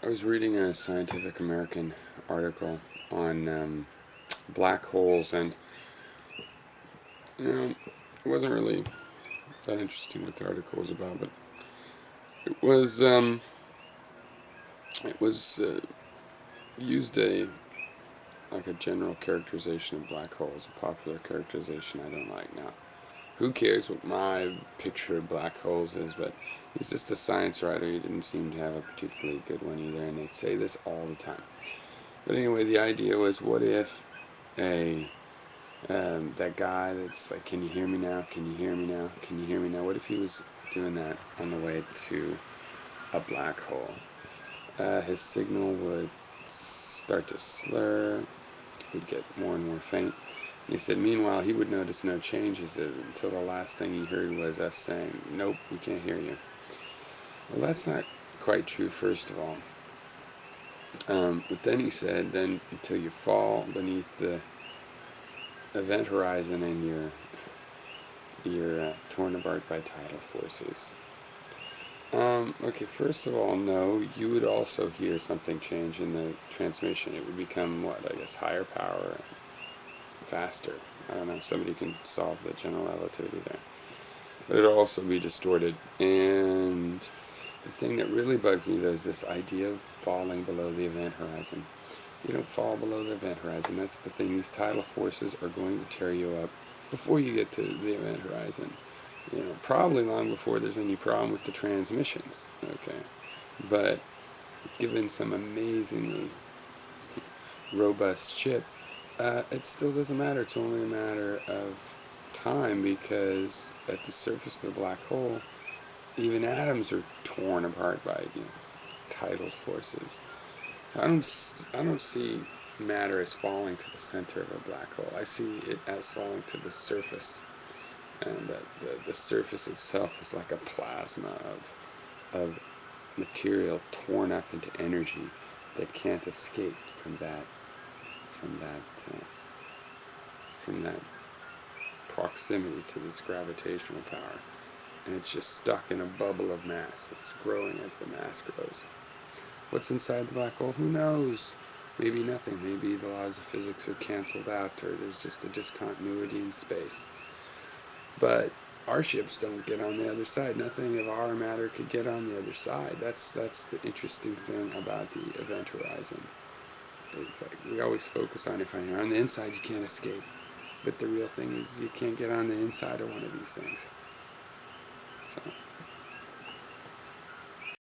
I was reading a Scientific American article on black holes, and it wasn't really that interesting what the article was about, but it was it was used a like a general characterization of black holes, a popular characterization I don't like. Now, who cares what my picture of black holes is? But he's just a science writer. He didn't seem to have a particularly good one either, and they say this all the time. But anyway, the idea was, what if a that guy that's like, can you hear me now? Can you hear me now? Can you hear me now? What if he was doing that on the way to a black hole? His signal would start to slur, he'd get more and more faint. And he said, meanwhile, he would notice no changes until the last thing he heard was us saying, nope, we can't hear you. Well, that's not quite true, first of all. But then he said, then until you fall beneath the event horizon and you're torn apart by tidal forces. Okay, first of all, no, you would also hear something change in the transmission. It would become, what, I guess, higher power, faster. I don't know, somebody can solve the general relativity there. But it'll also be distorted. And the thing that really bugs me, though, is this idea of falling below the event horizon. You don't fall below the event horizon. That's the thing. These tidal forces are going to tear you up before you get to the event horizon. Probably long before there's any problem with the transmissions. Okay, but given some amazingly robust chip, it still doesn't matter. It's only a matter of time, because at the surface of the black hole, even atoms are torn apart by tidal forces. I don't see matter as falling to the center of a black hole. I see it as falling to the surface, and that the surface itself is like a plasma of material torn up into energy that can't escape from that from that proximity to this gravitational power, and it's just stuck in a bubble of mass. It's growing as the mass grows. What's inside the black hole? Who knows? Maybe nothing. Maybe the laws of physics are canceled out, or there's just a discontinuity in space. But our ships don't get on the other side. Nothing of our matter could get on the other side. That's the interesting thing about the event horizon. It's like we always focus on, if you're on the inside, you can't escape. But the real thing is, you can't get on the inside of one of these things. So